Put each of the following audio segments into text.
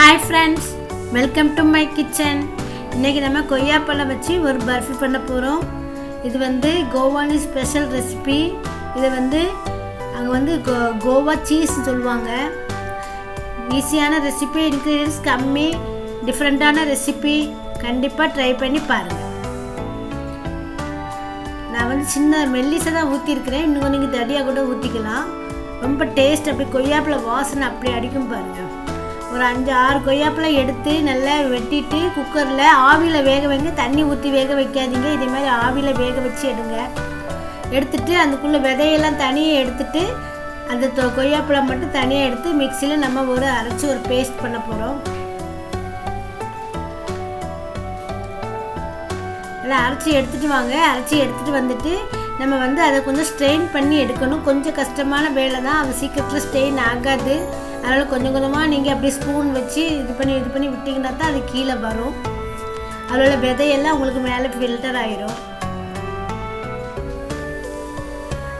Hi friends, welcome to my kitchen. இன்றைக்கி நம்ம கொய்யாப்பழம் வச்சு ஒரு பர்ஃபி பண்ண போகிறோம். இது வந்து கோவானி ஸ்பெஷல் ரெசிபி. இதை வந்து அங்கே கோவா சீஸ்ன்னு சொல்லுவாங்க. ஈஸியான ரெசிபி, இன்க்ரீடியன்ஸ் கம்மி, டிஃப்ரெண்ட்டான ரெசிபி. கண்டிப்பாக ட்ரை பண்ணி பாருங்கள். நான் வந்து சின்ன மெல்லிசை தான் ஊற்றிருக்கிறேன். இன்னும் நீங்கள் தடியாக கூட ஊற்றிக்கலாம். ரொம்ப டேஸ்ட், அப்படி கொய்யாப்பழம் வாசனை அப்படி அடிக்கும் பாருங்கள். ஒரு 5-6 கொய்யாப்பழம் எடுத்து நல்லா வெட்டிட்டு குக்கரில் ஆவியில் வேக வைங்க. தண்ணி ஊற்றி வேக வைக்காதீங்க. இதே மாதிரி ஆவியில் வேக வச்சு எடுத்துட்டு அதுக்குள்ளே விதையெல்லாம் தனியாக எடுத்துட்டு அந்த கொய்யாப்பழம் மட்டும் தனியாக எடுத்து மிக்சியில் நம்ம அரைச்சி ஒரு பேஸ்ட் பண்ண போகிறோம். நல்லா அரைச்சி எடுத்துகிட்டு வாங்க. அரைச்சி எடுத்துகிட்டு வந்துட்டு நம்ம அதை கொஞ்சம் ஸ்ட்ரெயின் பண்ணி எடுக்கணும். கொஞ்சம் கஷ்டமான வேலை தான், அது சீக்கிரத்தில் ஸ்ட்ரெயின் ஆகாது. அதனால் கொஞ்சம் கொஞ்சமாக நீங்கள் அப்படியே ஸ்பூன் வச்சு இது பண்ணி விட்டிங்கன்னா தான் அது கீழே வரும். அதோட விதையெல்லாம் உங்களுக்கு மேலே ஃபில்டர் ஆகிரும்.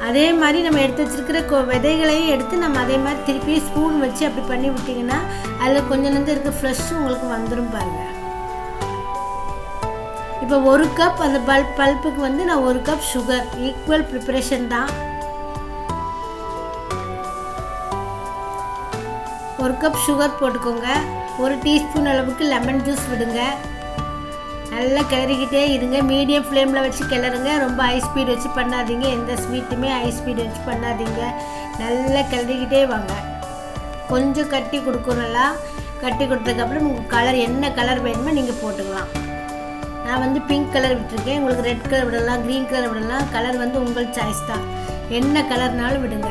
அதே மாதிரி நம்ம எடுத்து வச்சுருக்கிற விதைகளையும் எடுத்து நம்ம அதே மாதிரி திருப்பி ஸ்பூன் வச்சு அப்படி பண்ணி விட்டிங்கன்னா அதில் கொஞ்சம் நேரம் இருக்க ஃப்ரெஷ்ஷும் உங்களுக்கு வந்துடும் பாருங்கள். இப்போ 1 கப் அந்த பல்ப்புக்கு நான் 1 கப் சுகர், ஈக்குவல் ப்ரிப்பரேஷன் தான். 1 கப் சுகர் போட்டுக்கோங்க. 1 டீஸ்பூன் அளவுக்கு லெமன் ஜூஸ் விடுங்க. நல்லா கிளறிக்கிட்டே இருங்க. மீடியம் ஃப்ளேமில் வச்சு கிளறுங்க. ரொம்ப ஹை ஸ்பீட் வச்சு பண்ணாதீங்க. எந்த ஸ்வீட்டுமே ஹை ஸ்பீட் வச்சு பண்ணாதீங்க. நல்லா கிளறிக்கிட்டே வாங்க. கொஞ்சம் கட்டி கொடுக்கும். நல்லா கட்டி கொடுத்ததுக்கப்புறம் உங்களுக்கு கலர் என்ன கலர் வேணுமோ நீங்கள் போட்டுக்கலாம். நான் பிங்க் கலர் விட்டுருக்கேன். உங்களுக்கு ரெட் கலர் விடலாம், க்ரீன் கலர் விடலாம். கலர் உங்கள் சாய்ஸ் தான். என்ன கலர்னாலும் விடுங்க.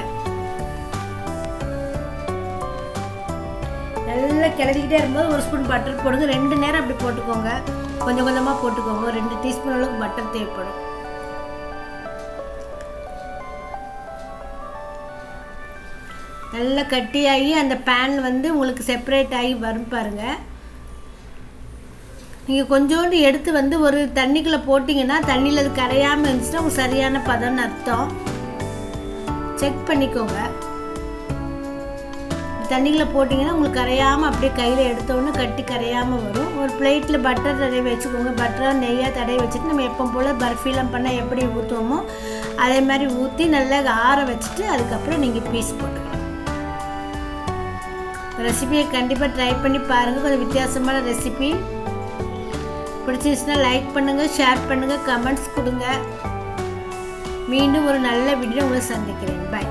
நல்லா கிளறிக்கிட்டே இருக்கும்போது 1 ஸ்பூன் பட்டர் போடுங்க. 2 நேரம் அப்படி போட்டுக்கோங்க. கொஞ்சம் கொஞ்சமாக போட்டுக்கோங்க. 2 டீஸ்பூன் அளவுக்கு பட்டர் தேவைப்படும். நல்லா கட்டியாகி அந்த பேன் உங்களுக்கு செப்பரேட் ஆகி வரும் பாருங்கள். நீங்கள் கொஞ்சோண்டு எடுத்து ஒரு தண்ணிக்குள்ளே போட்டிங்கன்னா தண்ணியில் அது கரையாமல் இருந்துச்சுன்னா உங்களுக்கு சரியான பதம்னு அர்த்தம். செக் பண்ணிக்கோங்க. தண்ணிக்குள்ளே போட்டிங்கன்னா உங்களுக்கு கரையாமல் அப்படியே கையில் எடுத்தோன்னே கட்டி கரையாமல் வரும். ஒரு பிளேட்டில் பட்டர் தடவை வச்சுக்கோங்க. பட்டராக நெய்யாக தடவை வச்சுட்டு நம்ம எப்போ போல் பர்ஃபிலாம் பண்ணால் எப்படி ஊற்றுவோமோ அதே மாதிரி ஊற்றி நல்லா ஆற வச்சுட்டு அதுக்கப்புறம் நீங்கள் பீஸ் போட்டுக்கலாம். ரெசிபியை கண்டிப்பாக ட்ரை பண்ணி பாருங்கள். கொஞ்சம் வித்தியாசமான ரெசிபி. பிடிச்சிருச்சுன்னா லைக் பண்ணுங்கள், ஷேர் பண்ணுங்கள், கமெண்ட்ஸ் கொடுங்க. மீண்டும் ஒரு நல்ல வீடியோ உங்களை சந்திக்கிறேன். பை.